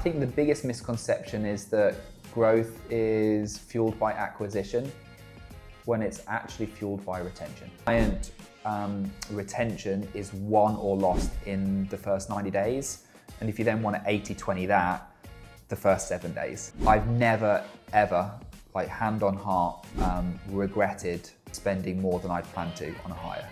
think the biggest misconception is that growth is fueled by acquisition when it's actually fueled by retention. Client retention is won or lost in the first 90 days. And if you then want to 80-20 that, the first 7 days. I've never, ever, like hand on heart, regretted spending more than I'd planned to on a hire.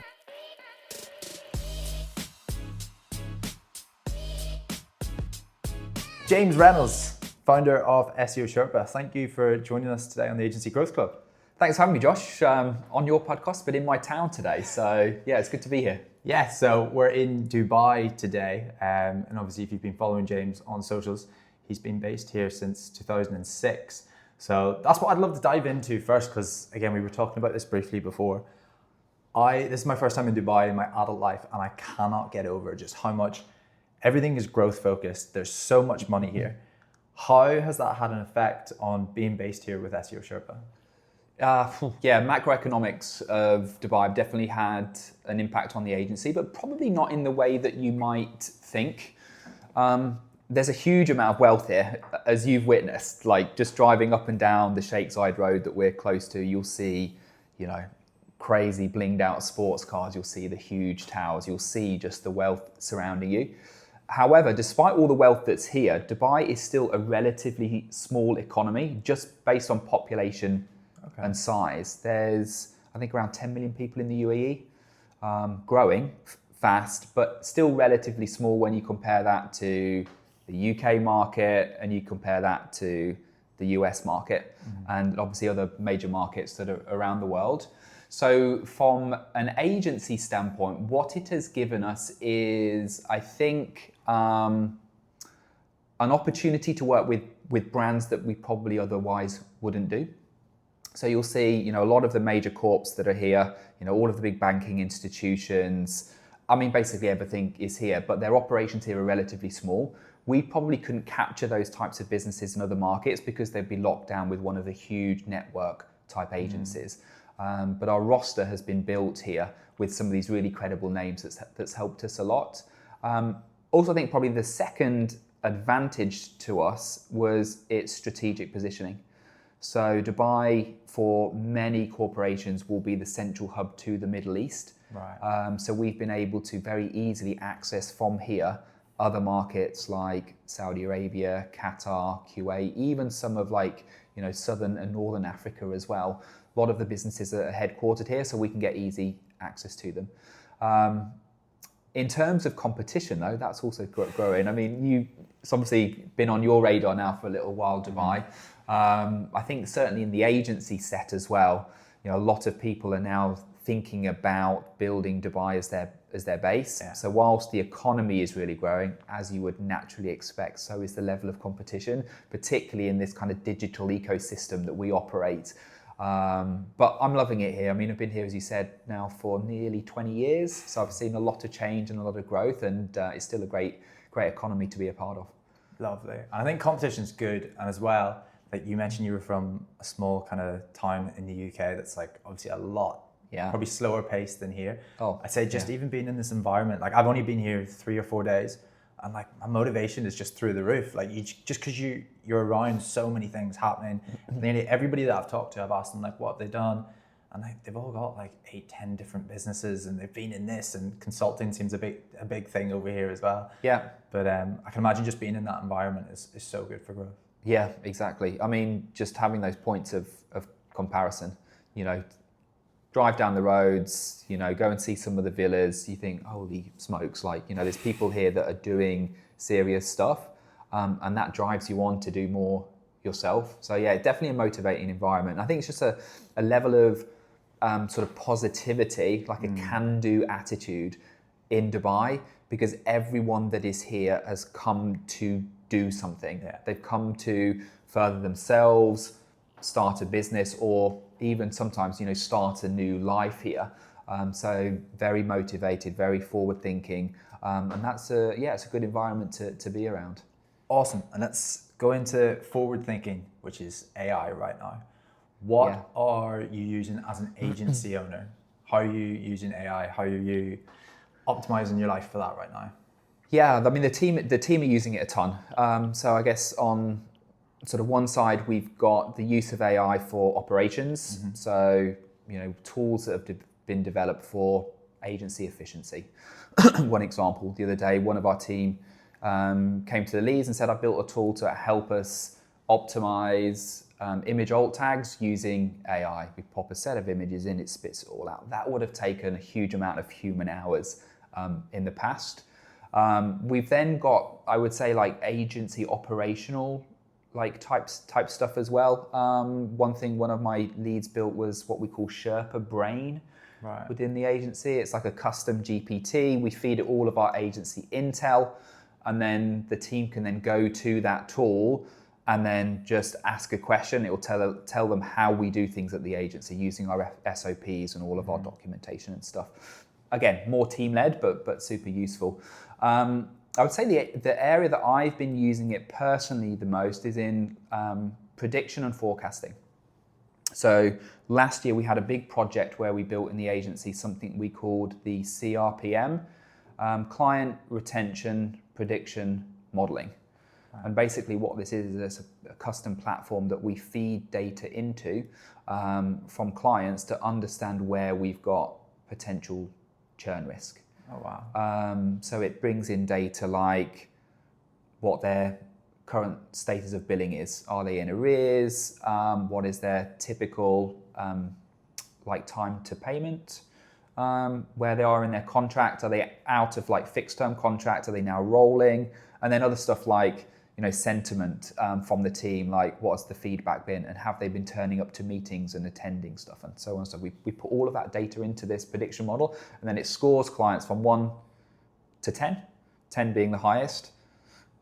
James Reynolds, founder of SEO Sherpa. Thank you for joining us today on the Agency Growth Club. Thanks for having me, Josh, on your podcast, but in my town today. So yeah, it's good to be here. Yeah, so we're in Dubai today. And obviously if you've been following James on socials, he's been based here since 2006. So that's what I'd love to dive into first, because again, we were talking about this briefly before. This is my first time in Dubai in my adult life, and I cannot get over just how much everything is growth focused. There's so much money here. How has that had an effect on being based here with SEO Sherpa? Yeah, macroeconomics of Dubai have definitely had an impact on the agency, but probably not in the way that you might think. There's a huge amount of wealth here, as you've witnessed, like just driving up and down the Sheikh Zayed Road that we're close to, you'll see, crazy blinged out sports cars, you'll see the huge towers, you'll see just the wealth surrounding you. However, despite all the wealth that's here, Dubai is still a relatively small economy, just based on population and size. There's, I think, around 10 million people in the UAE, growing fast, but still relatively small when you compare that to the UK market and you compare that to the US market, and obviously other major markets that are around the world. So from an agency standpoint, what it has given us is, I think, an opportunity to work with brands that we probably otherwise wouldn't do. So you'll see, a lot of the major corps that are here, all of the big banking institutions, I mean, basically everything is here, but their operations here are relatively small. We probably couldn't capture those types of businesses in other markets because they'd be locked down with one of the huge network type agencies. But our roster has been built here with some of these really credible names that's helped us a lot. Also, I think probably the second advantage to us was its strategic positioning. So Dubai, for many corporations, will be the central hub to the Middle East. Right. So we've been able to very easily access from here other markets like Saudi Arabia, Qatar, Kuwait, even some of Southern and Northern Africa as well. A lot of the businesses are headquartered here, so we can get easy access to them. In terms of competition, though, that's also growing. I mean, it's obviously been on your radar now for a little while, Dubai. I think certainly in the agency set as well, a lot of people are now thinking about building Dubai as their base. Yeah. So whilst the economy is really growing, as you would naturally expect, so is the level of competition, particularly in this kind of digital ecosystem that we operate. But I'm loving it here. I mean, I've been here, as you said, now for nearly 20 years. So I've seen a lot of change and a lot of growth, and it's still a great economy to be a part of. Lovely. And I think competition's good. And as well, like you mentioned, you were from a small kind of town in the UK that's like obviously a lot, probably slower paced than here. I'd say just even being in this environment, like I've only been here 3 or 4 days, and like my motivation is just through the roof. Like just because you're around so many things happening. Nearly everybody that I've talked to, I've asked them like what have they done, and they've all got like 8-10 different businesses, and they've been in this, and consulting seems a big thing over here as well. Yeah. But I can imagine just being in that environment is so good for growth. Yeah, exactly. I mean, just having those points of comparison, drive down the roads, go and see some of the villas, you think, holy smokes, there's people here that are doing serious stuff, and that drives you on to do more yourself. So yeah, definitely a motivating environment. I think it's just a level of sort of positivity, like a can-do attitude in Dubai, because everyone that is here has come to do something. Yeah. They've come to further themselves, start a business, or even sometimes, start a new life here. So very motivated, very forward thinking. And that's it's a good environment to be around. Awesome. And let's go into forward thinking, which is AI right now. What are you using as an agency owner? How are you using AI? How are you optimizing your life for that right now? Yeah, I mean the team are using it a ton. So I guess on sort of one side we've got the use of AI for operations. Mm-hmm. So tools that have been developed for agency efficiency. One example, the other day, one of our team came to the leads and said, I built a tool to help us optimize image alt tags using AI. We pop a set of images in, it spits it all out. That would have taken a huge amount of human hours in the past. We've then got, I would say, like agency operational type stuff as well. One thing one of my leads built was what we call Sherpa Brain. Right. Within the agency. It's like a custom GPT. We feed it all of our agency intel, and then the team can then go to that tool and then just ask a question. It will tell them how we do things at the agency using our SOPs and all of our documentation and stuff. Again, more team-led, but super useful. I would say the area that I've been using it personally the most is in prediction and forecasting. So last year we had a big project where we built in the agency something we called the CRPM, Client Retention Prediction Modeling. Right. And basically what this is a custom platform that we feed data into from clients to understand where we've got potential churn risk. Oh, wow. So it brings in data like what their current status of billing is. Are they in arrears? What is their typical time to payment? Where they are in their contract? Are they out of fixed term contract? Are they now rolling? And then other stuff like sentiment from the team, like what's the feedback been, and have they been turning up to meetings and attending stuff, and so on. So we put all of that data into this prediction model, and then it scores clients from 1 to 10, 10 being the highest,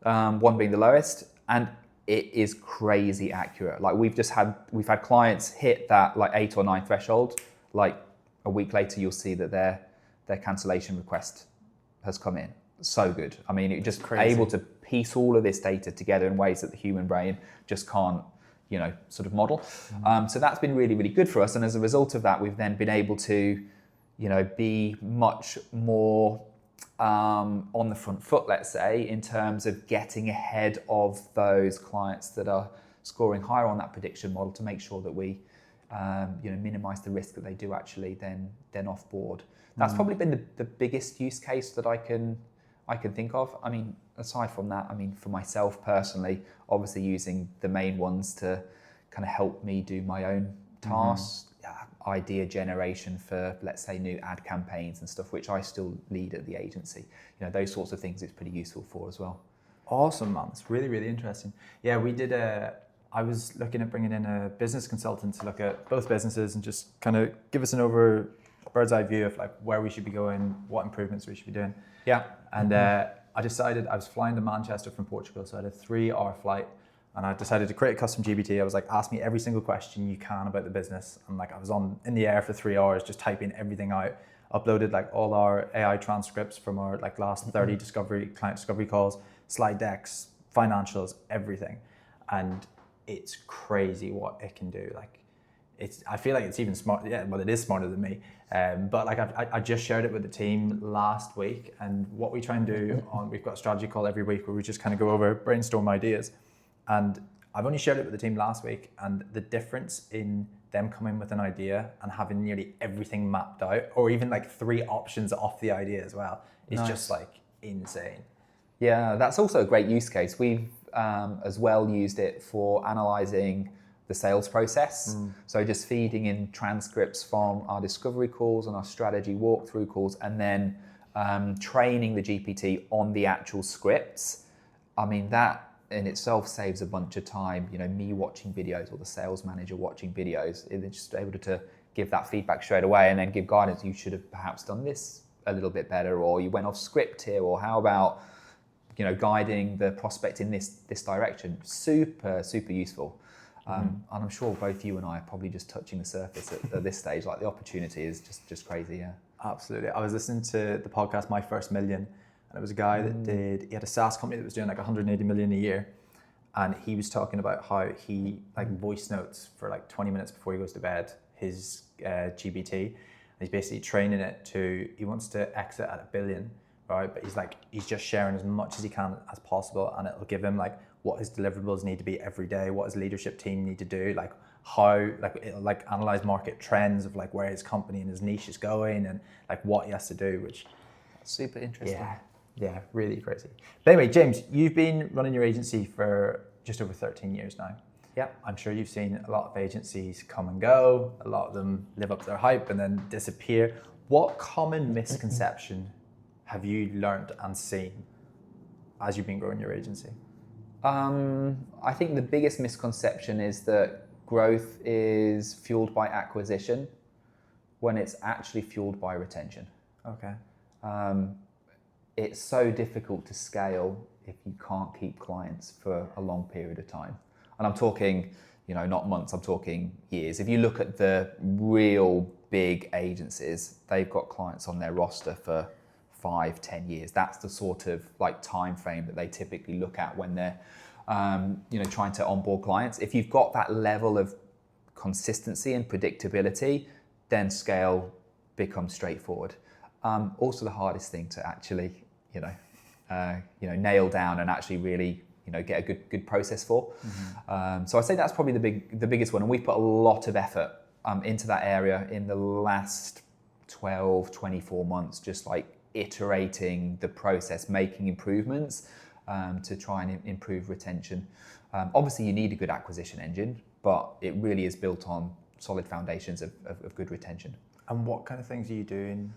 1 being the lowest, and it is crazy accurate. We've had clients hit that 8 or 9 threshold. A week later, you'll see that their cancellation request has come in. So good. I mean, it's just able to piece all of this data together in ways that the human brain just can't, sort of model. Mm-hmm. So that's been really, really good for us. And as a result of that, we've then been able to, be much more on the front foot, let's say, in terms of getting ahead of those clients that are scoring higher on that prediction model to make sure that we, minimize the risk that they do actually then offboard. That's probably been the biggest use case that I can think of. I mean, aside from that, for myself personally, obviously using the main ones to kind of help me do my own tasks, idea generation for, let's say, new ad campaigns and stuff, which I still lead at the agency. Those sorts of things it's pretty useful for as well. Awesome, man. It's really, really interesting. Yeah, I was looking at bringing in a business consultant to look at both businesses and just kind of give us an bird's eye view of where we should be going, what improvements we should be doing. Yeah. And I decided, I was flying to Manchester from Portugal, so I had a 3-hour flight, and I decided to create a custom GPT. I was ask me every single question you can about the business. And I was in the air for 3 hours, just typing everything out, uploaded all our AI transcripts from our last 30 client discovery calls, slide decks, financials, everything. And it's crazy what it can do. I feel like it's even smart. Yeah, well, it is smarter than me. But I just shared it with the team last week, and what we try and do we've got a strategy call every week where we just kind of go over, brainstorm ideas. And I've only shared it with the team last week, and the difference in them coming with an idea and having nearly everything mapped out, or even 3 options off the idea as well, is just insane. Yeah, that's also a great use case. We've as well used it for analyzing the sales process. So just feeding in transcripts from our discovery calls and our strategy walkthrough calls, and then training the GPT on the actual scripts. That in itself saves a bunch of time. Me watching videos or the sales manager watching videos, they're just able to give that feedback straight away and then give guidance. You should have perhaps done this a little bit better, or you went off script here, or how about guiding the prospect in this direction. Super useful. And I'm sure both you and I are probably just touching the surface at this stage. The opportunity is just crazy. Yeah, absolutely. I was listening to the podcast My First Million, and it was a guy that he had a SaaS company that was doing 180 million a year, and he was talking about how he voice notes for 20 minutes before he goes to bed his GPT. And he's basically training it he wants to exit at $1 billion, right? But he's just sharing as much as he can as possible, and it'll give him like what his deliverables need to be every day, what his leadership team need to do, like how, like it'll like analyze market trends of like where his company and his niche is going, and like what he has to do, which super interesting. Yeah, really crazy. But anyway, James, you've been running your agency for just over 13 years now. Yeah. I'm sure you've seen a lot of agencies come and go. A lot of them live up to their hype and then disappear. What common misconception have you learned and seen as you've been growing your agency? I think the biggest misconception is that growth is fueled by acquisition when it's actually fueled by retention. Okay. It's so difficult to scale if you can't keep clients for a long period of time. And I'm talking, not months, I'm talking years. If you look at the real big agencies, they've got clients on their roster for 5-10 years. That's the sort of like time frame that they typically look at when they're trying to onboard clients. If you've got that level of consistency and predictability, then scale becomes straightforward. Also the hardest thing to actually nail down and actually really get a good process for. Mm-hmm. So I'd say that's probably the biggest one, and we've put a lot of effort into that area in the last 12-24 months, just like iterating the process, making improvements to try and improve retention. Obviously you need a good acquisition engine, but it really is built on solid foundations of good retention. And what kind of things are you doing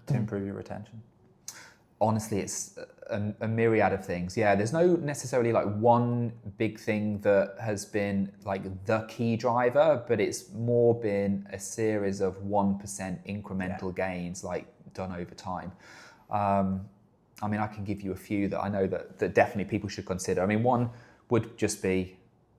to improve your retention? Honestly, it's a myriad of things. Yeah, there's no necessarily like one big thing that has been like the key driver, but it's more been a series of 1% incremental gains like done over time. I can give you a few that I know that definitely people should consider. One would just be,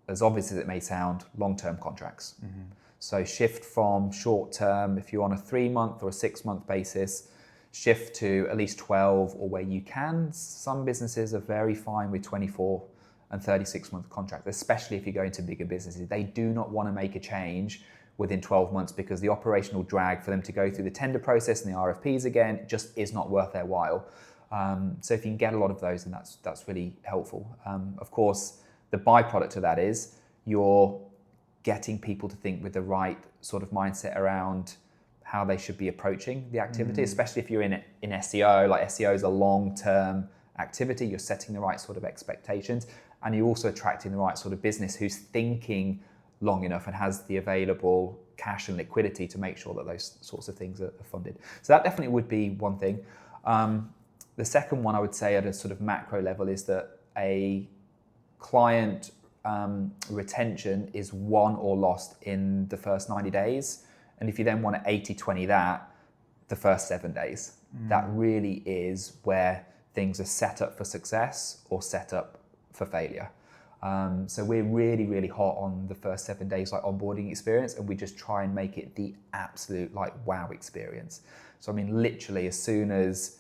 as obvious as it may sound, long-term contracts. Mm-hmm. So shift from short-term, if you're on a 3-month or a 6-month basis, shift to at least 12, or where you can. Some businesses are very fine with 24 and 36-month contracts, especially if you go into bigger businesses. They do not want to make a change within 12 months because the operational drag for them to go through the tender process and the RFPs again just is not worth their while. So if you can get a lot of those, then that's really helpful. Of course, the byproduct of that is you're getting people to think with the right sort of mindset around how they should be approaching the activity, especially if you're in SEO. Like SEO is a long-term activity. You're setting the right sort of expectations, and you're also attracting the right sort of business who's thinking long enough and has the available cash and liquidity to make sure that those sorts of things are funded. So that definitely would be one thing. The second one I would say at a sort of macro level is that a client retention is won or lost in the first 90 days. And if you then want to 80-20 that, the first 7 days, that really is where things are set up for success or set up for failure. So we're really, really hot on the first 7 days, like onboarding experience, and we just try and make it the absolute like wow experience. So literally as soon as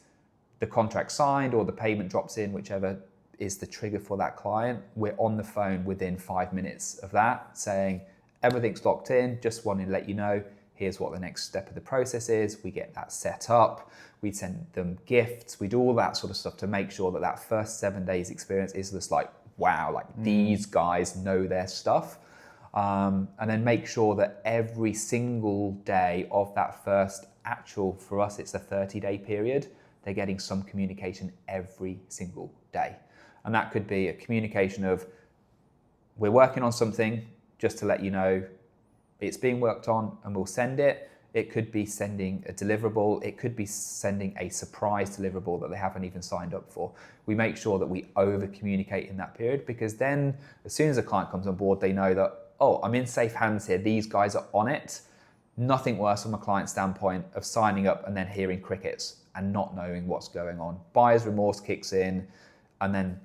the contract signed or the payment drops in, whichever is the trigger for that client, we're on the phone within 5 minutes of that saying, everything's locked in, just wanted to let you know, here's what the next step of the process is. We get that set up. We send them gifts. We do all that sort of stuff to make sure that first 7 days experience is just like, wow, like these guys know their stuff. And then make sure that every single day of that first actual, for us, it's a 30-day period, they're getting some communication every single day. And that could be a communication of, we're working on something, just to let you know, it's being worked on and we'll send it. It could be sending a deliverable. It could be sending a surprise deliverable that they haven't even signed up for. We make sure that we over communicate in that period, because then as soon as a client comes on board, they know that, oh, I'm in safe hands here. These guys are on it. Nothing worse from a client standpoint of signing up and then hearing crickets and not knowing what's going on. Buyer's remorse kicks in, and then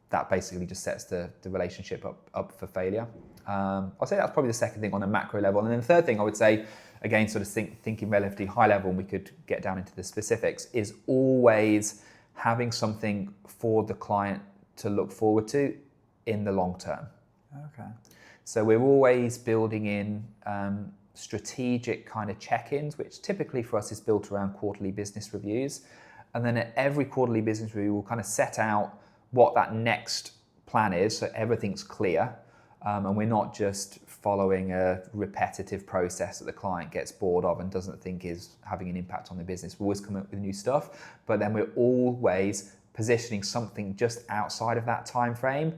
that basically just sets the relationship up for failure. I'll say that's probably the second thing on a macro level. And then the third thing I would say, again, sort of thinking relatively high level, and we could get down into the specifics, is always having something for the client to look forward to in the long term. Okay. So we're always building in strategic kind of check-ins, which typically for us is built around quarterly business reviews. And then at every quarterly business review, we'll kind of set out what that next plan is, so everything's clear. And we're not just following a repetitive process that the client gets bored of and doesn't think is having an impact on the business. We always come up with new stuff, but then we're always positioning something just outside of that time frame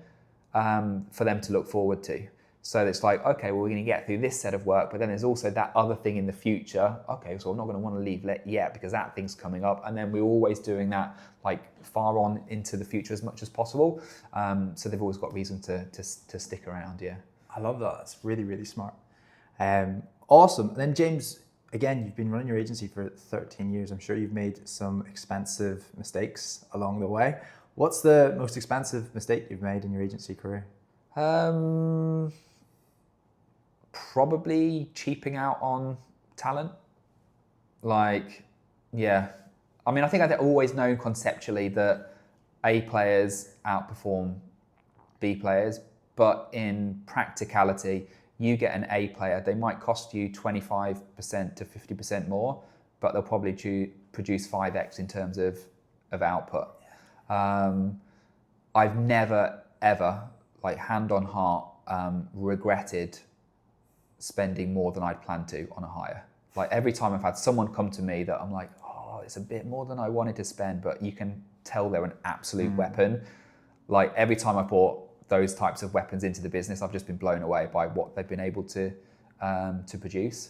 for them to look forward to. So it's like, okay, well, we're going to get through this set of work, but then there's also that other thing in the future. Okay, so I'm not going to want to leave yet because that thing's coming up. And then we're always doing that like far on into the future as much as possible. So they've always got reason to stick around, yeah. I love that. That's really, really smart. Awesome. And then James, again, you've been running your agency for 13 years. I'm sure you've made some expensive mistakes along the way. What's the most expensive mistake you've made in your agency career? Probably cheaping out on talent. Like, yeah. I mean, I think I've always known conceptually that A players outperform B players, but in practicality, you get an A player, they might cost you 25% to 50% more, but they'll probably produce 5x in terms of output. I've never, ever, like hand on heart, regretted spending more than I'd planned to on a hire. Like every time I've had someone come to me that I'm like, oh, it's a bit more than I wanted to spend, but you can tell they're an absolute weapon. Like every time I brought those types of weapons into the business, I've just been blown away by what they've been able to produce.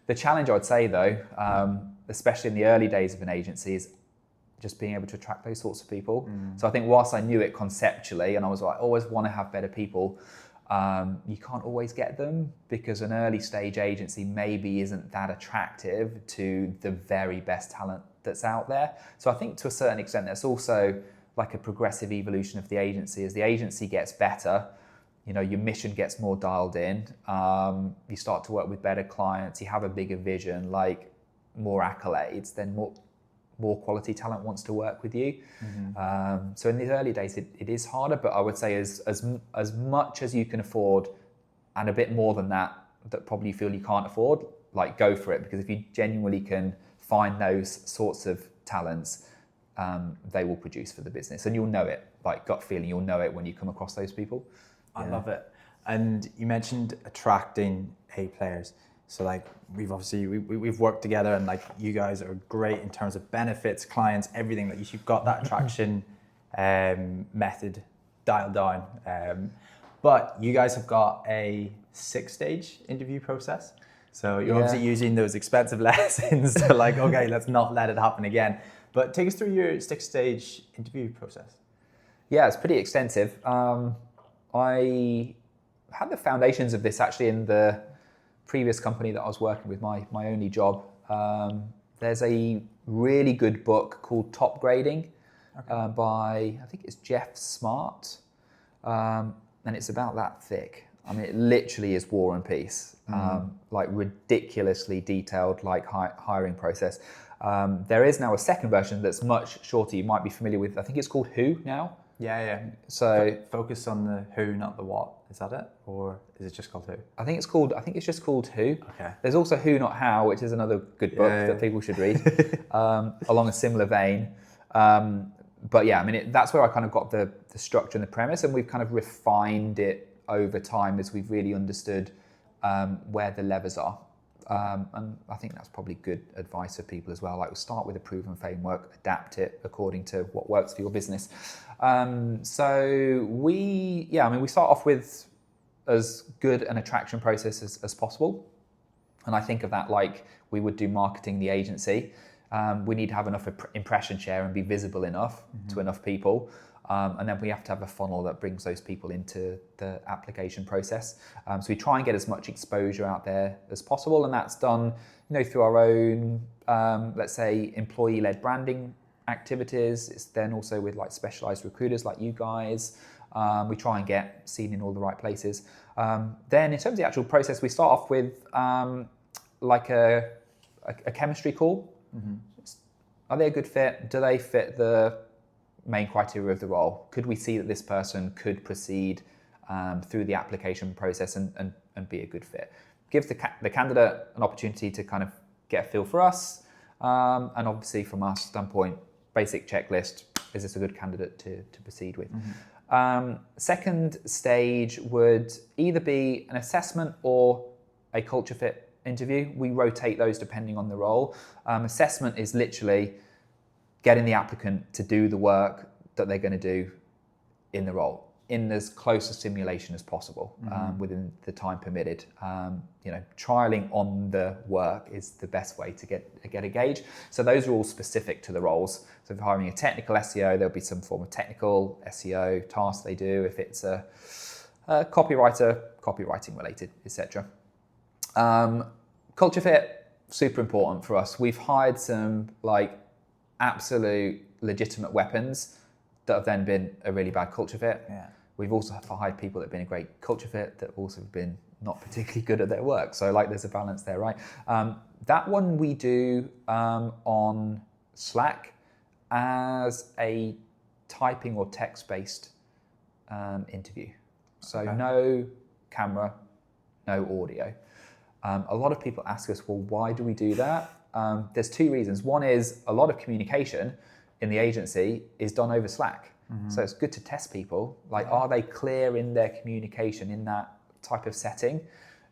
The challenge, I'd say though, especially in the early days of an agency, is just being able to attract those sorts of people. So I think whilst I knew it conceptually, and I was like, I always want to have better people, you can't always get them because an early stage agency maybe isn't that attractive to the very best talent that's out there. So I think to a certain extent, that's also like a progressive evolution of the agency. As the agency gets better, you know, your mission gets more dialed in, you start to work with better clients, you have a bigger vision, like more accolades, then more quality talent wants to work with you. So in the early days, it is harder, but I would say as much as you can afford and a bit more than that probably you feel you can't afford, like go for it, because if you genuinely can find those sorts of talents, they will produce for the business, and you'll know it, like gut feeling, you'll know it when you come across those people. I love it. And you mentioned attracting A players. So like we've worked together, and like you guys are great in terms of benefits, clients, everything. Like you've got that attraction method dialed down. But you guys have got a 6-stage interview process. So you're obviously using those expensive lessons to like, okay, let's not let it happen again. But take us through your 6-stage interview process. Yeah, it's pretty extensive. I had the foundations of this actually in the previous company that I was working with, my only job. There's a really good book called Topgrading by, I think it's Jeff Smart. And it's about that thick. I mean, it literally is War and Peace, like ridiculously detailed, like hiring process. There is now a second version that's much shorter. You might be familiar with, I think it's called Who now. Yeah. So focus on the who, not the what. Is that it, or is it just called Who? I think it's just called Who. Okay. There's also Who Not How, which is another good book that people should read, along a similar vein. But yeah, I mean, that's where I kind of got the structure and the premise, and we've kind of refined it over time as we've really understood where the levers are. And I think that's probably good advice for people as well. Like, we'll start with a proven framework, adapt it according to what works for your business. So we start off with as good an attraction process as possible. And I think of that like we would do marketing the agency. We need to have enough impression share and be visible enough to enough people. And then we have to have a funnel that brings those people into the application process. So we try and get as much exposure out there as possible, and that's done, through our own, let's say, employee-led branding activities. It's then also with like specialized recruiters like you guys. We try and get seen in all the right places. Then in terms of the actual process, we start off with like a chemistry call. Are they a good fit? Do they fit the main criteria of the role? Could we see that this person could proceed through the application process and be a good fit? Give the candidate an opportunity to kind of get a feel for us, and obviously from our standpoint, basic checklist. Is this a good candidate to proceed with? Mm-hmm. Second stage would either be an assessment or a culture fit interview. We rotate those depending on the role. Assessment is literally getting the applicant to do the work that they're going to do in the role in as close a simulation as possible, within the time permitted. Trialing on the work is the best way to get a gauge. So those are all specific to the roles. So if you're hiring a technical SEO, there'll be some form of technical SEO task they do. If it's a copywriter, copywriting related, etc. Culture fit, super important for us. We've hired some absolute legitimate weapons that have then been a really bad culture fit. Yeah. We've also hired people that have been a great culture fit that also have been not particularly good at their work. So there's a balance there, right? That one we do on Slack as a typing or text-based interview. So no camera, no audio. A lot of people ask us, well, why do we do that? There's two reasons. One is a lot of communication in the agency is done over Slack. So it's good to test people. Are they clear in their communication in that type of setting,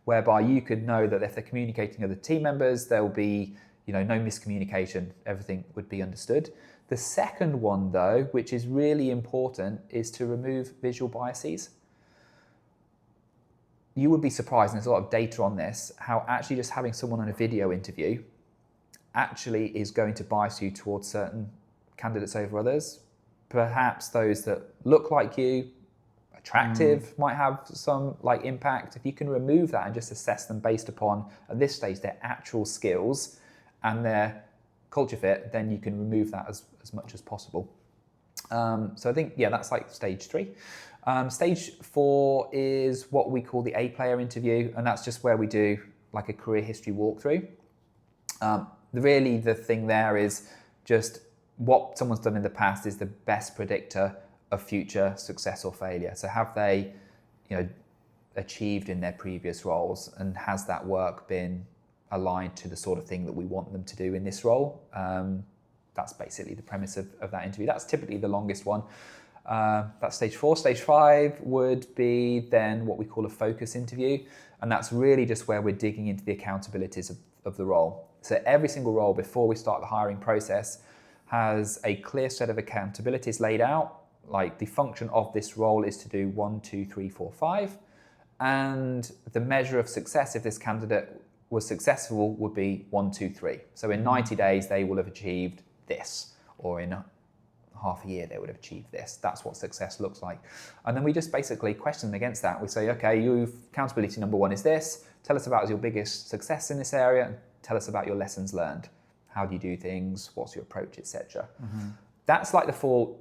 whereby you could know that if they're communicating with other team members, there'll be no miscommunication, everything would be understood. The second one though, which is really important, is to remove visual biases. You would be surprised, and there's a lot of data on this, how actually just having someone on a video interview actually is going to bias you towards certain candidates over others. Perhaps those that look like you, attractive, might have some impact. If you can remove that and just assess them based upon, at this stage, their actual skills and their culture fit, then you can remove that as much as possible. So I think, that's stage 3. Stage 4 is what we call the A-player interview, and that's just where we do a career history walkthrough. The thing there is just what someone's done in the past is the best predictor of future success or failure. So have they, achieved in their previous roles, and has that work been aligned to the sort of thing that we want them to do in this role? That's basically the premise of that interview. That's typically the longest one. That's stage 4. Stage 5 would be then what we call a focus interview. And that's really just where we're digging into the accountabilities of the role. So every single role before we start the hiring process has a clear set of accountabilities laid out. The function of this role is to do 1, 2, 3, 4, 5. And the measure of success, if this candidate was successful, would be 1, 2, 3. So in 90 days, they will have achieved this, or in half a year, they would have achieved this. That's what success looks like. And then we just basically question them against that. We say, okay, accountability number 1 is this. Tell us about your biggest success in this area. Tell us about your lessons learned. How do you do things? What's your approach, etc. That's the full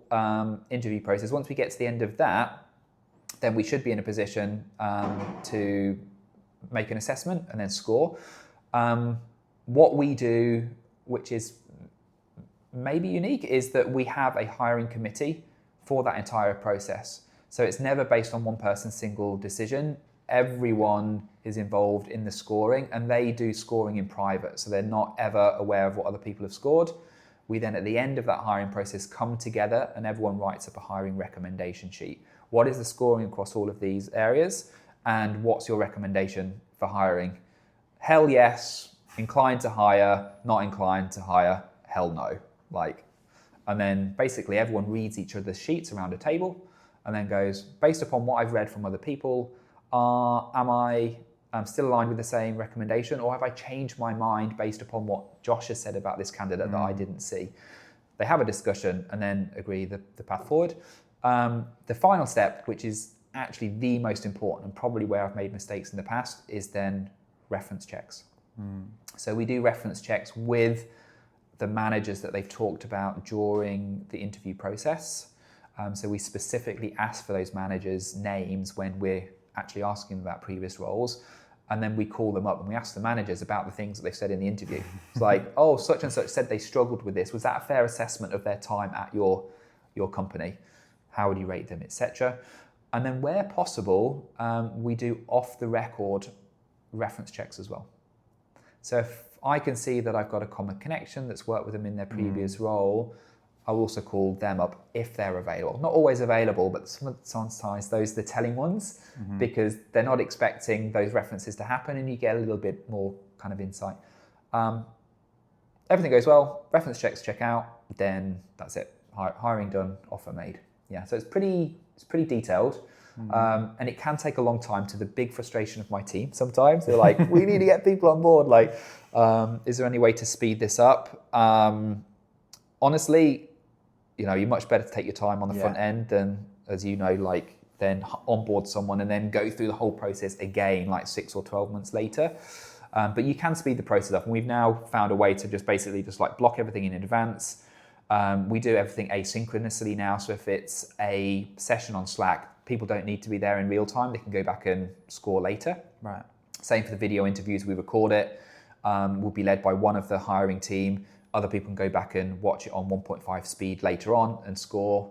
interview process. Once we get to the end of that, then we should be in a position to make an assessment and then score. What we do, which is maybe unique, is that we have a hiring committee for that entire process. So it's never based on one person's single decision. Everyone is involved in the scoring, and they do scoring in private. So they're not ever aware of what other people have scored. We then, at the end of that hiring process, come together and everyone writes up a hiring recommendation sheet. What is the scoring across all of these areas? And what's your recommendation for hiring? Hell yes, inclined to hire, not inclined to hire, hell no. And then basically everyone reads each other's sheets around a table and then goes, based upon what I've read from other people, am I still aligned with the same recommendation, or have I changed my mind based upon what Josh has said about this candidate that I didn't see? They have a discussion and then agree the path forward. The final step, which is actually the most important and probably where I've made mistakes in the past, is then reference checks. So we do reference checks with the managers that they've talked about during the interview process. So we specifically ask for those managers' names when we're actually asking them about previous roles. And then we call them up and we ask the managers about the things that they've said in the interview. It's oh, such and such said they struggled with this. Was that a fair assessment of their time at your company? How would you rate them, etc. And then where possible, we do off-the-record reference checks as well. So if I can see that I've got a common connection that's worked with them in their previous role, I'll also call them up if they're available. Not always available, but sometimes those are the telling ones, because they're not expecting those references to happen, and you get a little bit more kind of insight. Everything goes well, reference checks check out, then that's it. Hiring done, offer made. Yeah, so it's pretty detailed. And it can take a long time, to the big frustration of my team. Sometimes they're like, we need to get people on board. Like, is there any way to speed this up? Honestly, you're much better to take your time on the front end than, as you know, like then onboard someone and then go through the whole process again, like 6 or 12 months later. But you can speed the process up. And we've now found a way to just basically just like block everything in advance. We do everything asynchronously now. So if it's a session on Slack, people don't need to be there in real time. They can go back and score later. Right. Same for the video interviews. We record it. Will be led by one of the hiring team. Other people can go back and watch it on 1.5 speed later on and score.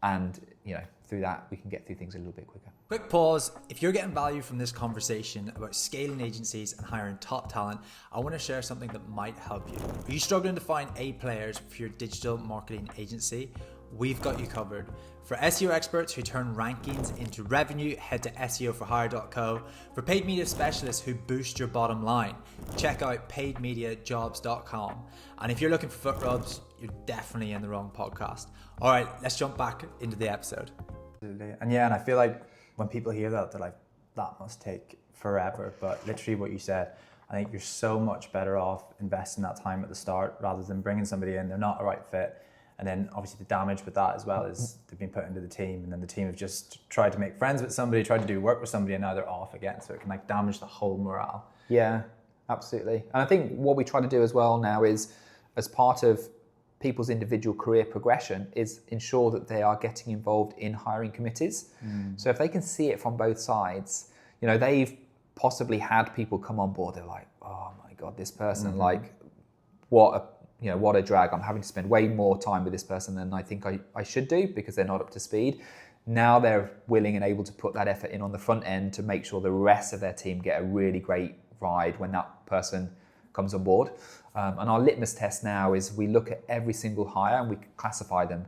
And, through that, we can get through things a little bit quicker. Quick pause. If you're getting value from this conversation about scaling agencies and hiring top talent, I want to share something that might help you. Are you struggling to find A players for your digital marketing agency? We've got you covered. For SEO experts who turn rankings into revenue, head to SEOforhire.co. For paid media specialists who boost your bottom line, check out paidmediajobs.com. And if you're looking for foot rubs, you're definitely in the wrong podcast. All right, let's jump back into the episode. Absolutely. And I feel like when people hear that, they're like, that must take forever. But literally what you said, I think you're so much better off investing that time at the start rather than bringing somebody in, they're not a right fit. And then obviously the damage with that as well is they've been put into the team, and then the team have just tried to make friends with somebody, tried to do work with somebody, and now they're off again. So it can like damage the whole morale. Yeah, absolutely. And I think what we try to do as well now is, as part of people's individual career progression, is ensure that they are getting involved in hiring committees. So if they can see it from both sides, they've possibly had people come on board. They're like, oh my God, this person, like what a drag. I'm having to spend way more time with this person than I think I should do because they're not up to speed. Now they're willing and able to put that effort in on the front end to make sure the rest of their team get a really great ride when that person comes on board. And our litmus test now is we look at every single hire and we classify them.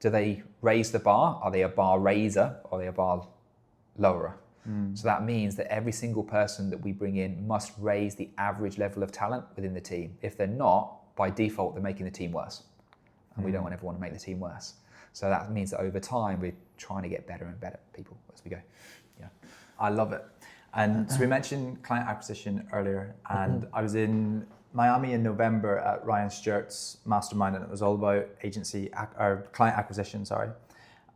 Do they raise the bar? Are they a bar raiser? Or are they a bar lowerer? So that means that every single person that we bring in must raise the average level of talent within the team. If they're not, by default, they're making the team worse. And we don't ever want to make the team worse. So that means that over time, we're trying to get better and better people as we go. Yeah, I love it. And so we mentioned client acquisition earlier, and I was in Miami in November at Ryan Stewart's mastermind, and it was all about client acquisition,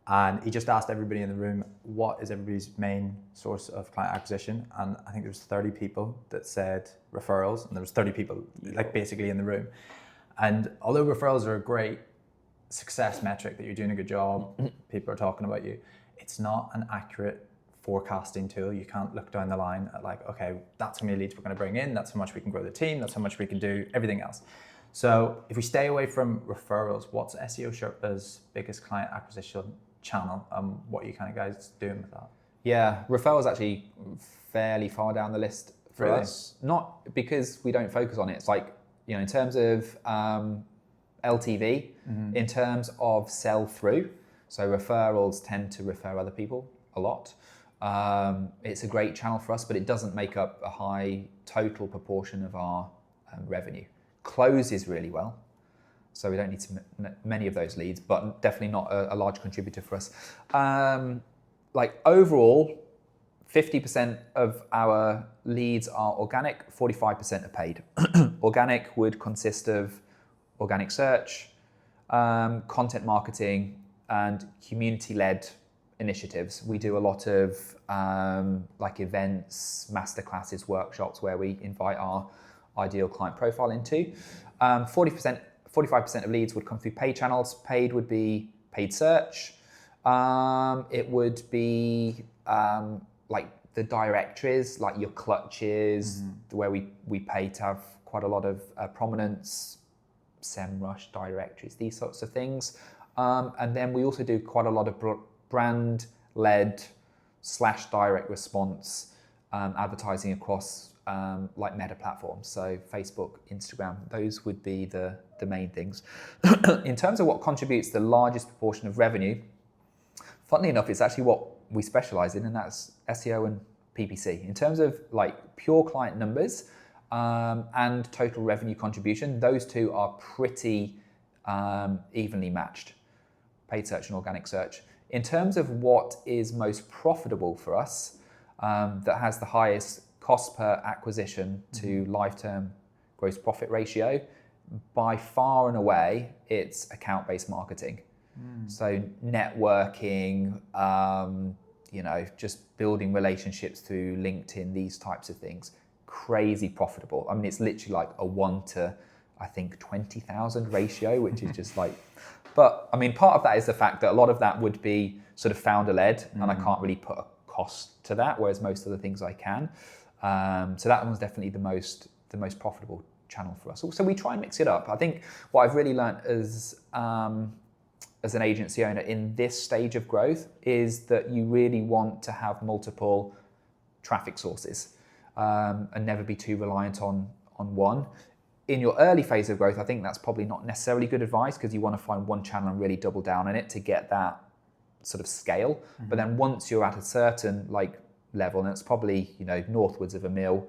And he just asked everybody in the room, what is everybody's main source of client acquisition? And I think there was 30 people that said referrals, and there was 30 people like basically in the room. And although referrals are a great success metric that you're doing a good job, people are talking about you, it's not an accurate forecasting tool. You can't look down the line at like, okay, that's how many leads we're going to bring in, that's how much we can grow the team, that's how much we can do everything else. So if we stay away from referrals, what's SEO Sherpa's biggest client acquisition channel? What are you kind of guys doing with that? Yeah, referrals actually fairly far down the list for us. Not because we don't focus on it. It's like, in terms of LTV, in terms of sell through. So referrals tend to refer other people a lot. It's a great channel for us, but it doesn't make up a high total proportion of our revenue. Closes really well. So we don't need many of those leads, but definitely not a large contributor for us. Like overall, 50% of our leads are organic, 45% are paid. Organic would consist of organic search, content marketing, and community-led initiatives. We do a lot of like events, masterclasses, workshops where we invite our ideal client profile into. 45% of leads would come through paid channels. Paid would be paid search. It would be like the directories, like your clutches, where we pay to have quite a lot of prominence, SEMrush directories, these sorts of things. And then we also do quite a lot of brand-led /direct response advertising across like meta platforms, so Facebook, Instagram, those would be the main things. In terms of what contributes the largest proportion of revenue, funnily enough, it's actually what we specialize in, and that's SEO and PPC. In terms of like pure client numbers and total revenue contribution, those two are pretty evenly matched, paid search and organic search. In terms of what is most profitable for us, that has the highest cost per acquisition to lifetime gross profit ratio, by far and away, it's account-based marketing. So networking, just building relationships through LinkedIn, these types of things, crazy profitable. I mean, it's literally like a 1 to, I think, 20,000 ratio, which is just like, but I mean, part of that is the fact that a lot of that would be sort of founder-led, and I can't really put a cost to that, whereas most of the things I can. So that one's definitely the most profitable channel for us. Also, we try and mix it up. I think what I've really learned as an agency owner in this stage of growth is that you really want to have multiple traffic sources and never be too reliant on one. In your early phase of growth, I think that's probably not necessarily good advice, because you want to find one channel and really double down on it to get that sort of scale. But then once you're at a certain like level, and it's probably northwards of $1 million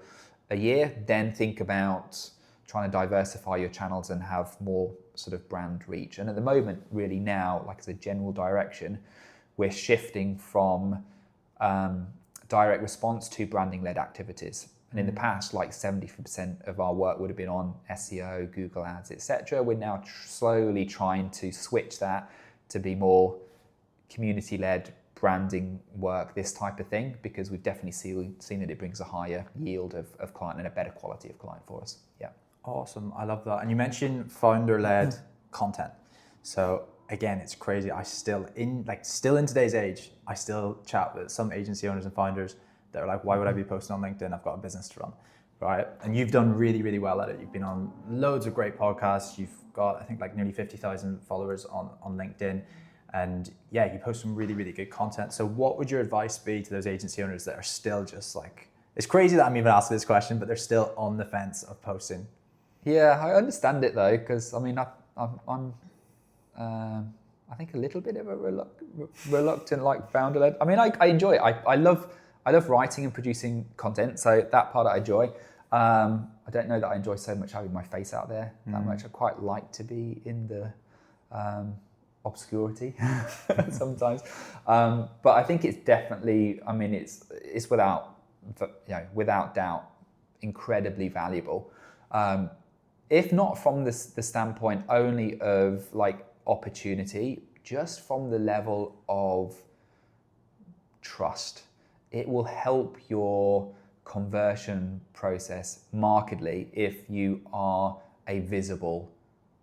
a year, then think about trying to diversify your channels and have more sort of brand reach. And at the moment, really now, like as a general direction, we're shifting from direct response to branding-led activities. And in the past, like 70% of our work would have been on SEO, Google Ads, etc. We're now slowly trying to switch that to be more community-led branding work, this type of thing, because we've definitely seen that it brings a higher yield of client and a better quality of client for us. Yeah. Awesome. I love that. And you mentioned founder-led content. So again, it's crazy. Still in today's age, I still chat with some agency owners and founders that are like, why would I be posting on LinkedIn? I've got a business to run, right? And you've done really, really well at it. You've been on loads of great podcasts. You've got, I think, like nearly 50,000 followers on LinkedIn. And yeah, you post some really, really good content. So what would your advice be to those agency owners that are still just like, it's crazy that I'm even asking this question, but they're still on the fence of posting? Yeah, I understand it though, because I mean, I'm I think a little bit of a reluctant like founder-led. I mean, I enjoy it. I love writing and producing content, so that part I enjoy. I don't know that I enjoy so much having my face out there that much. I quite like to be in the obscurity sometimes, but I think it's definitely. I mean, it's without doubt incredibly valuable. If not from the standpoint only of like opportunity, just from the level of trust. It will help your conversion process markedly if you are a visible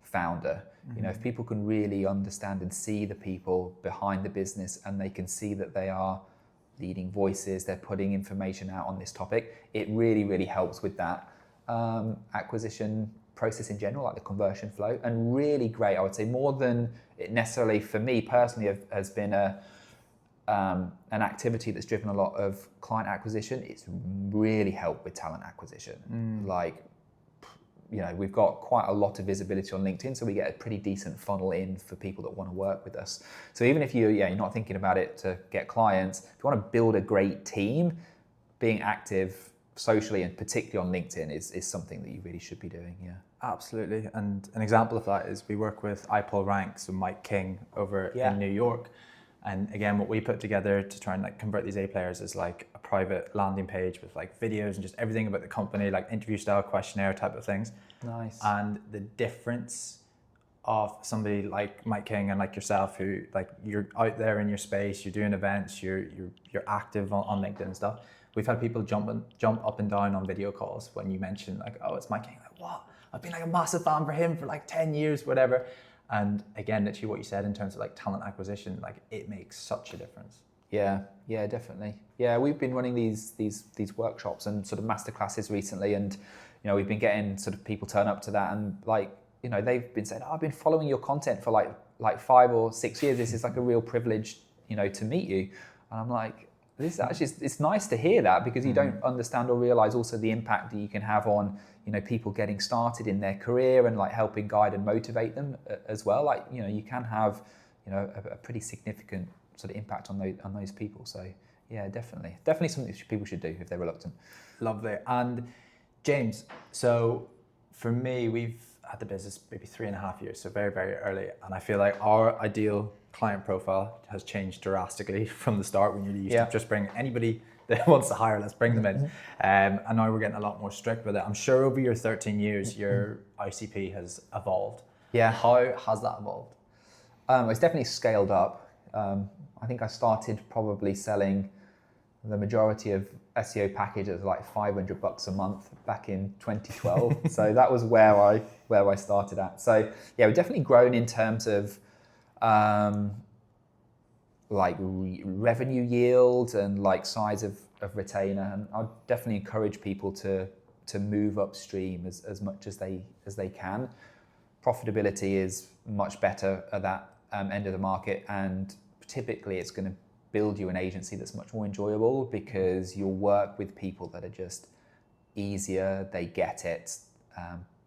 founder. If people can really understand and see the people behind the business, and they can see that they are leading voices, they're putting information out on this topic, it really, really helps with that acquisition process in general, like the conversion flow. And really great, I would say, more than it necessarily for me personally has been an activity that's driven a lot of client acquisition. It's really helped with talent acquisition. Like, we've got quite a lot of visibility on LinkedIn, so we get a pretty decent funnel in for people that want to work with us. So even if you're not thinking about it to get clients, if you want to build a great team, being active socially and particularly on LinkedIn is something that you really should be doing. Yeah, absolutely. And an example of that is we work with iPull Ranks and Mike King over in New York. And again, what we put together to try and like convert these A players is like a private landing page with like videos and just everything about the company, like interview style questionnaire type of things. Nice. And the difference of somebody like Mike King and like yourself, who like you're out there in your space, you're doing events, you're active on LinkedIn and stuff. We've had people jump up and down on video calls when you mention like, oh, it's Mike King. Like, what? I've been like a massive fan for him for like 10 years, whatever. And again, literally what you said in terms of like talent acquisition, like it makes such a difference. Yeah, definitely. Yeah, we've been running these workshops and sort of masterclasses recently, and we've been getting sort of people turn up to that, and like they've been saying, oh, I've been following your content for like 5 or 6 years. This is like a real privilege, to meet you. And I'm like, this is actually, it's nice to hear that, because you don't understand or realize also the impact that you can have on, people getting started in their career, and like helping guide and motivate them as well. Like, you can have, a pretty significant sort of impact on those people. So yeah, definitely something that people should do if they're reluctant. Lovely. And James, so for me, we've had the business maybe 3.5 years, so very, very early. And I feel like our ideal client profile has changed drastically from the start, when you're used to just bring anybody that wants to hire, let's bring them in. And now we're getting a lot more strict with it. I'm sure over your 13 years, your ICP has evolved. Yeah. How has that evolved? It's definitely scaled up. I think I started probably selling the majority of SEO packages like $500 a month back in 2012. So that was where I started at. So yeah, we've definitely grown in terms of like revenue yield and like size of retainer. And I'd definitely encourage people to move upstream as much as they can. Profitability is much better at that end of the market, and typically it's going to build you an agency that's much more enjoyable, because you'll work with people that are just easier, they get it,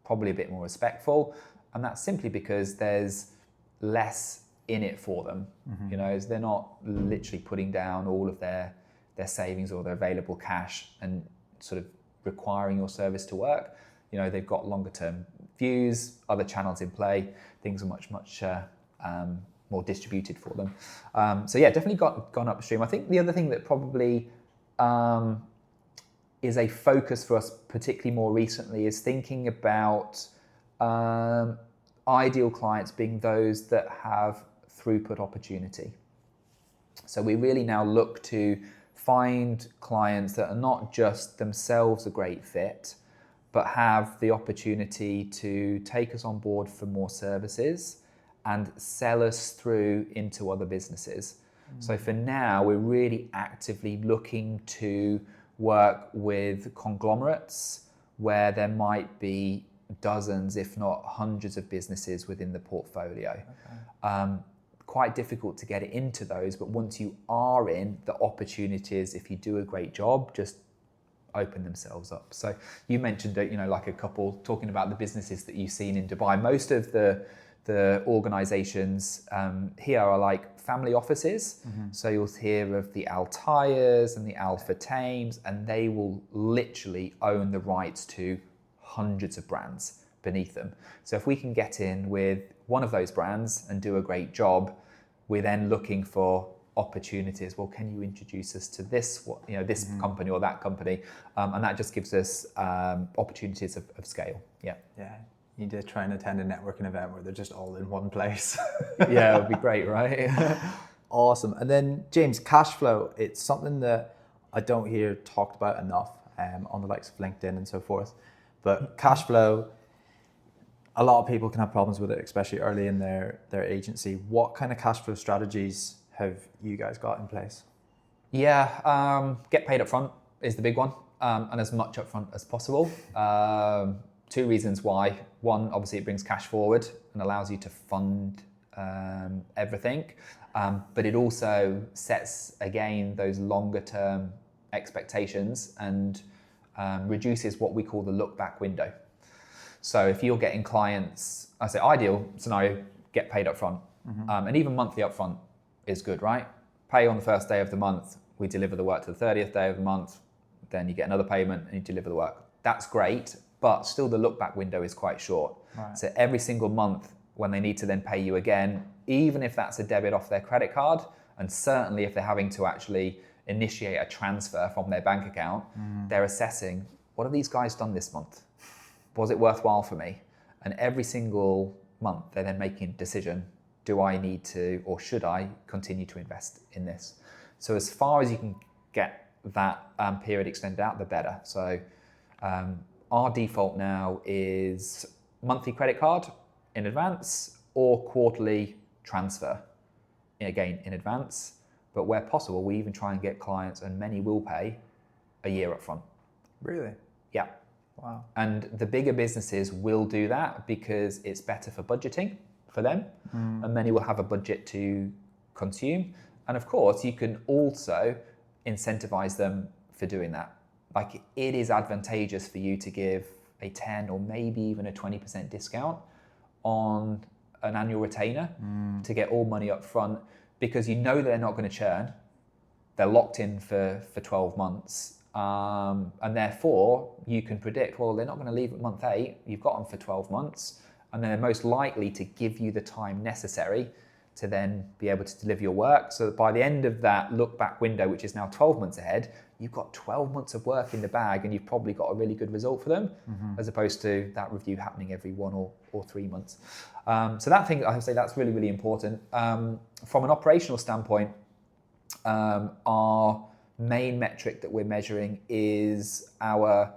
probably a bit more respectful, and that's simply because there's less in it for them. As they're not literally putting down all of their savings or their available cash and sort of requiring your service to work. They've got longer term views, other channels in play, things are much more distributed for them. So yeah, definitely gone upstream. I think the other thing that probably is a focus for us, particularly more recently, is thinking about ideal clients being those that have throughput opportunity. So we really now look to find clients that are not just themselves a great fit, but have the opportunity to take us on board for more services and sell us through into other businesses. So for now, we're really actively looking to work with conglomerates where there might be dozens, if not hundreds of businesses within the portfolio. Okay. Quite difficult to get into those, but once you are in, the opportunities, if you do a great job, just open themselves up. So you mentioned that, like a couple talking about the businesses that you've seen in Dubai. Most of the organizations here are like family offices. So you'll hear of the Altayas and the Alpha Tames, and they will literally own the rights to hundreds of brands beneath them. So if we can get in with one of those brands and do a great job, we're then looking for opportunities. Well, can you introduce us to this, this company or that company? And that just gives us opportunities of scale. Yeah. Yeah. You need to try and attend a networking event where they're just all in one place. Yeah, it would be great, right? Awesome. And then James, cash flow, it's something that I don't hear talked about enough on the likes of LinkedIn and so forth. But cash flow, a lot of people can have problems with it, especially early in their agency. What kind of cash flow strategies have you guys got in place? Yeah, get paid up front is the big one, and as much up front as possible. Two reasons why. One, obviously it brings cash forward and allows you to fund everything, but it also sets, again, those longer term expectations and reduces what we call the look back window. So if you're getting clients, I say ideal scenario, get paid up front, and even monthly up front is good, right? Pay on the first day of the month, we deliver the work to the 30th day of the month, then you get another payment and you deliver the work. That's great, but still the look back window is quite short. Right. So every single month when they need to then pay you again, even if that's a debit off their credit card, and certainly if they're having to actually initiate a transfer from their bank account, they're assessing, what have these guys done this month? Was it worthwhile for me? And every single month they're then making a decision, do I need to, or should I continue to invest in this? So as far as you can get that period extended out, the better. So our default now is monthly credit card in advance or quarterly transfer, again in advance. But where possible, we even try and get clients, and many will pay, a year up front. Really? Yeah. Wow. And the bigger businesses will do that because it's better for budgeting for them, and many will have a budget to consume. And of course, you can also incentivize them for doing that. Like, it is advantageous for you to give a 10 or maybe even a 20% discount on an annual retainer to get all money up front, because you know that they're not going to churn. They're locked in for 12 months. And therefore, you can predict, well, they're not going to leave at month 8. You've got them for 12 months. And they're most likely to give you the time necessary to then be able to deliver your work. So that by the end of that look back window, which is now 12 months ahead, you've got 12 months of work in the bag, and you've probably got a really good result for them, as opposed to that review happening every 1 or 3 months. So that thing, I would say that's really, really important. From an operational standpoint, our main metric that we're measuring is our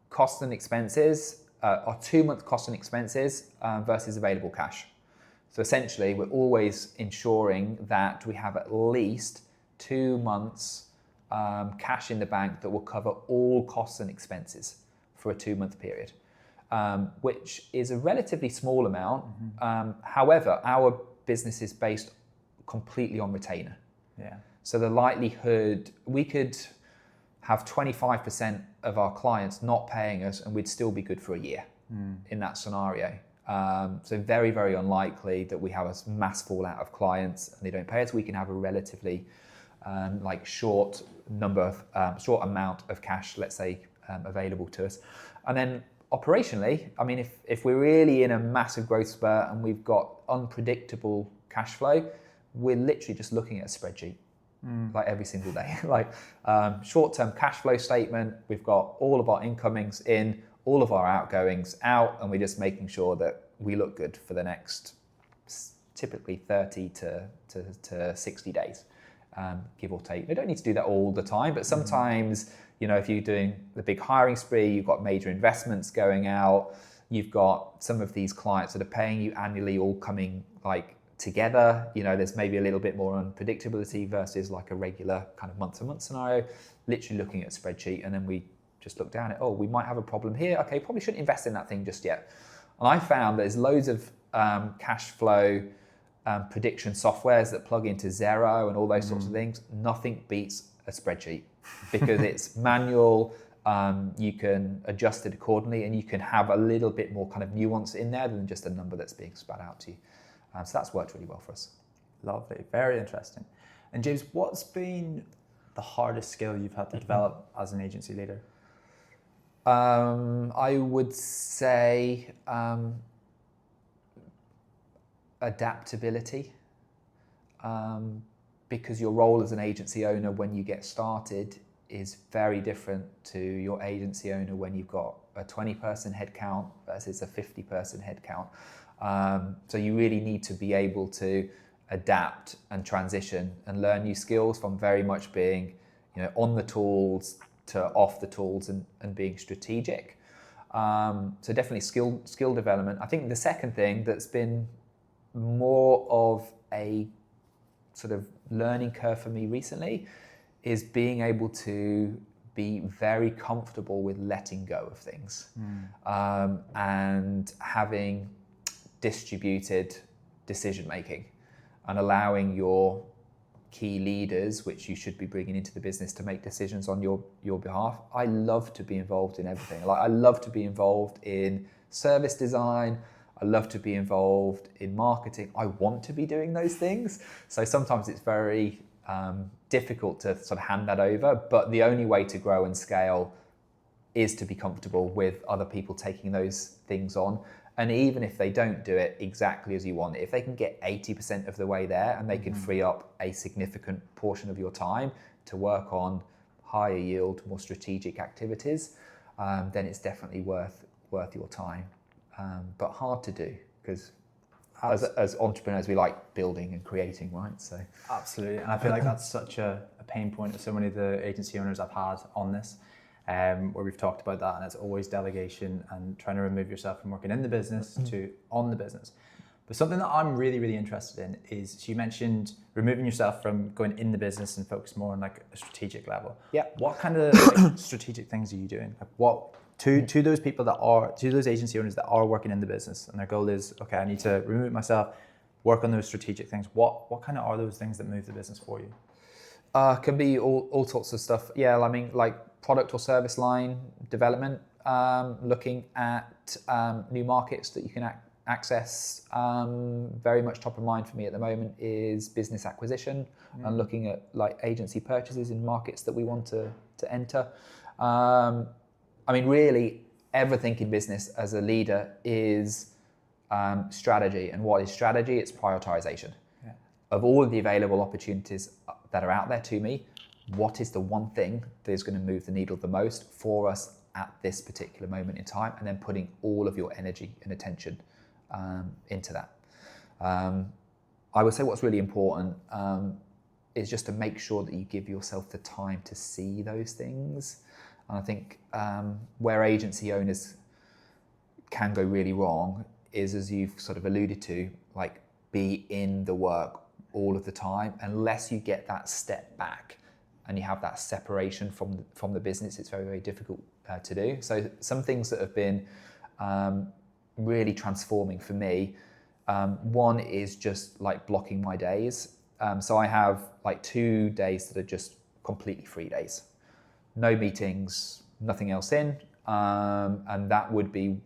costs and expenses, our 2-month costs and expenses versus available cash. So essentially, we're always ensuring that we have at least 2 months cash in the bank that will cover all costs and expenses for a 2-month period, which is a relatively small amount. However, our business is based completely on retainer. Yeah. So the likelihood, we could have 25% of our clients not paying us and we'd still be good for a year in that scenario. So very, very unlikely that we have a mass fallout of clients and they don't pay us. We can have a relatively short amount of cash, let's say, available to us. And then operationally, I mean, if we're really in a massive growth spurt and we've got unpredictable cash flow, we're literally just looking at a spreadsheet like every single day. Like short-term cash flow statement, we've got all of our incomings in, all of our outgoings out, and we're just making sure that we look good for the next typically 30 to 60 days, give or take. We don't need to do that all the time, but sometimes, if you're doing the big hiring spree, you've got major investments going out, you've got some of these clients that are paying you annually all coming together, there's maybe a little bit more unpredictability versus like a regular kind of month-to-month scenario. Literally looking at a spreadsheet, and then we just look down at, we might have a problem here. Okay, probably shouldn't invest in that thing just yet. And I found there's loads of cash flow prediction softwares that plug into Xero and all those sorts of things. Nothing beats a spreadsheet because it's manual. You can adjust it accordingly, and you can have a little bit more kind of nuance in there than just a number that's being spat out to you. So that's worked really well for us. Lovely, very interesting. And James, what's been the hardest skill you've had to develop as an agency leader? I would say adaptability, because your role as an agency owner when you get started is very different to your agency owner when you've got a 20-person headcount versus a 50-person headcount. So you really need to be able to adapt and transition and learn new skills from very much being, on the tools to off the tools and being strategic. So definitely skill development. I think the second thing that's been more of a sort of learning curve for me recently is being able to be very comfortable with letting go of things, and having distributed decision making and allowing your key leaders, which you should be bringing into the business, to make decisions on your behalf. I love to be involved in everything. I love to be involved in service design. I love to be involved in marketing. I want to be doing those things. So sometimes it's very difficult to sort of hand that over, but the only way to grow and scale is to be comfortable with other people taking those things on. And even if they don't do it exactly as you want, if they can get 80% of the way there and they can free up a significant portion of your time to work on higher yield, more strategic activities, then it's definitely worth your time. But hard to do because as entrepreneurs, we like building and creating, right? So absolutely, and I feel like that's such a pain point of so many of the agency owners I've had on this. Where we've talked about that, and it's always delegation and trying to remove yourself from working in the business to on the business. But something that I'm really, really interested in is, so you mentioned removing yourself from going in the business and focus more on like a strategic level. Yeah. What kind of strategic things are you doing? Like what to those people to those agency owners that are working in the business and their goal is, okay, I need to remove myself, work on those strategic things. What kind of are those things that move the business for you? Can be all sorts of stuff. Yeah, I mean, like product or service line development, looking at new markets that you can access. Very much top of mind for me at the moment is business acquisition and looking at like agency purchases in markets that we want to enter. I mean, really, everything in business as a leader is strategy. And what is strategy? It's prioritization. Yeah. Of all of the available opportunities that are out there to me, what is the one thing that is going to move the needle the most for us at this particular moment in time? And then putting all of your energy and attention into that. I would say what's really important is just to make sure that you give yourself the time to see those things. And I think where agency owners can go really wrong is, as you've sort of alluded to, like be in the work all of the time. Unless you get that step back and you have that separation from the business, it's very, very difficult to do. So some things that have been really transforming for me, one is just like blocking my days. So I have like 2 days that are just completely free days. No meetings, nothing else in, and that would be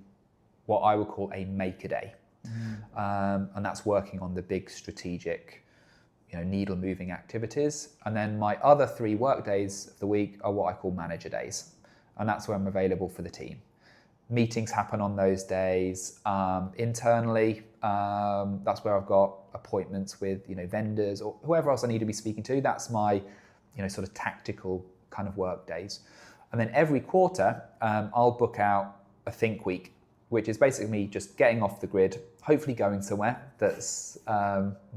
what I would call a make a day. And that's working on the big strategic, needle moving activities. And then my other 3 work days of the week are what I call manager days. And that's where I'm available for the team. Meetings happen on those days. Internally, that's where I've got appointments with, vendors or whoever else I need to be speaking to. That's my, sort of tactical kind of work days. And then every quarter, I'll book out a think week, which is basically me just getting off the grid, hopefully going somewhere that's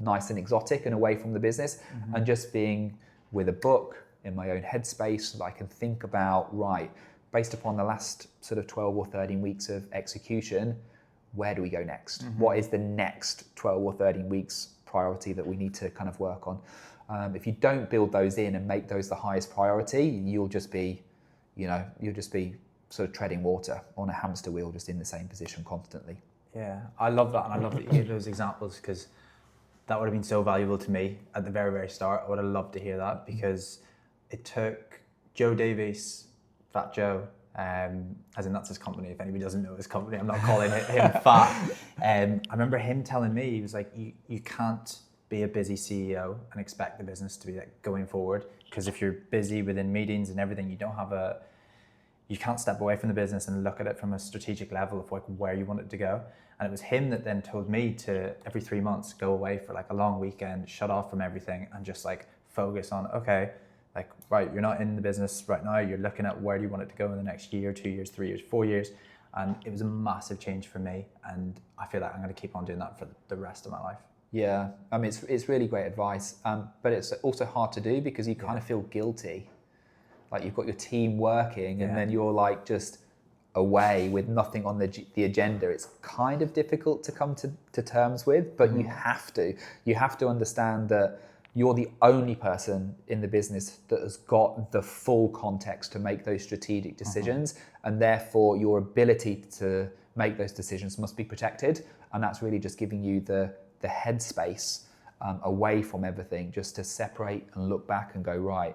nice and exotic and away from the business, and just being with a book in my own headspace so that I can think about, right, based upon the last sort of 12 or 13 weeks of execution, where do we go next? What is the next 12 or 13 weeks priority that we need to kind of work on? If you don't build those in and make those the highest priority, you'll just be sort of treading water on a hamster wheel, just in the same position constantly. Yeah, I love that. And I love that you gave those examples, because that would have been so valuable to me at the very, very start. I would have loved to hear that, because it took Joe Davies, Fat Joe, as in that's his company. If anybody doesn't know his company, I'm not calling him fat. I remember him telling me, he was like, you can't be a busy CEO and expect the business to be like going forward, because if you're busy within meetings and everything, you can't step away from the business and look at it from a strategic level of like where you want it to go. And it was him that then told me to every 3 months go away for like a long weekend, shut off from everything, and just like focus on, okay, like, right, you're not in the business right now, you're looking at where do you want it to go in the next year, 2 years, 3 years, 4 years. And it was a massive change for me, and I feel like I'm going to keep on doing that for the rest of my life. Yeah, I mean, it's really great advice, but it's also hard to do because you kind of feel guilty. Like you've got your team working and then you're like just away with nothing on the agenda. It's kind of difficult to come to terms with, but you have to understand that you're the only person in the business that has got the full context to make those strategic decisions, and therefore your ability to make those decisions must be protected. And that's really just giving you the headspace away from everything, just to separate and look back and go, right,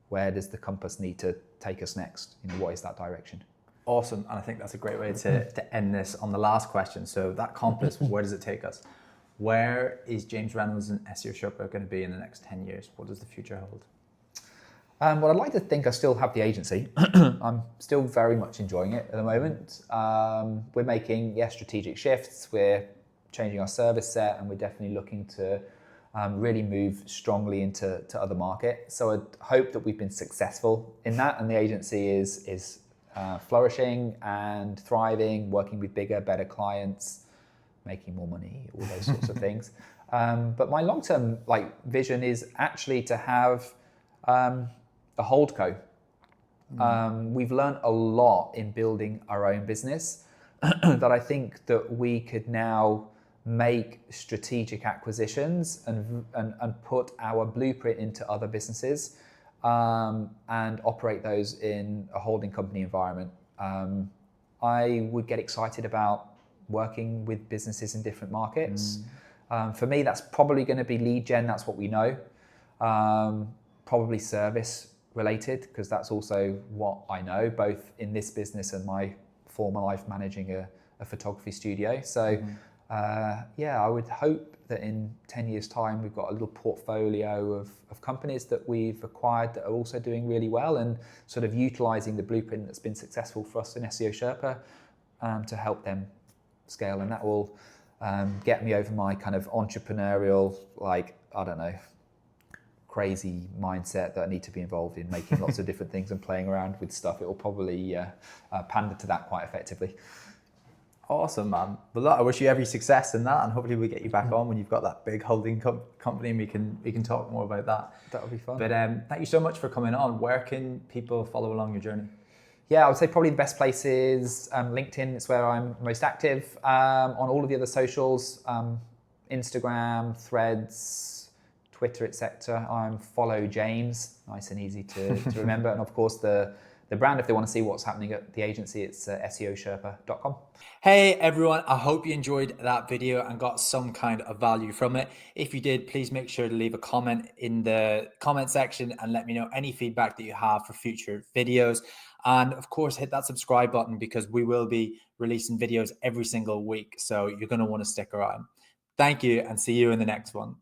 where does the compass need to take us next? What is that direction? Awesome. And I think that's a great way to end this on the last question. So that compass, where does it take us? Where is James Reynolds and SEO Sherpa going to be in the next 10 years? What does the future hold? Well, I'd like to think I still have the agency. I'm still very much enjoying it at the moment. We're making, strategic shifts. We're changing our service set, and we're definitely looking to really move strongly into other markets. So I hope that we've been successful in that, and the agency is flourishing and thriving, working with bigger, better clients, making more money, all those sorts of things. But my long-term vision is actually to have a holdco. We've learned a lot in building our own business that I think that we could now make strategic acquisitions and put our blueprint into other businesses and operate those in a holding company environment. I would get excited about working with businesses in different markets. For me, that's probably going to be lead gen. That's what we know. probably service related, because that's also what I know, both in this business and my former life managing a photography studio. So I would hope that in 10 years time we've got a little portfolio of companies that we've acquired that are also doing really well, and sort of utilizing the blueprint that's been successful for us in SEO Sherpa to help them scale. And that will get me over my kind of entrepreneurial, like, I don't know, crazy mindset that I need to be involved in making lots of different things and playing around with stuff. It will probably pander to that quite effectively. Awesome, man. Well, look, I wish you every success in that, and hopefully we'll get you back on when you've got that big holding company, and we can talk more about that. That'll be fun. But thank you so much for coming on. Where can people follow along your journey? Yeah, I would say probably the best place is LinkedIn. It's where I'm most active. On all of the other socials, Instagram, Threads, Twitter, etc. I'm Follow James. Nice and easy to remember. And of course, the brand, if they want to see what's happening at the agency, it's SEOsherpa.com. Hey everyone, I hope you enjoyed that video and got some kind of value from it. If you did, please make sure to leave a comment in the comment section and let me know any feedback that you have for future videos. And of course, hit that subscribe button, because we will be releasing videos every single week. So you're going to want to stick around. Thank you, and see you in the next one.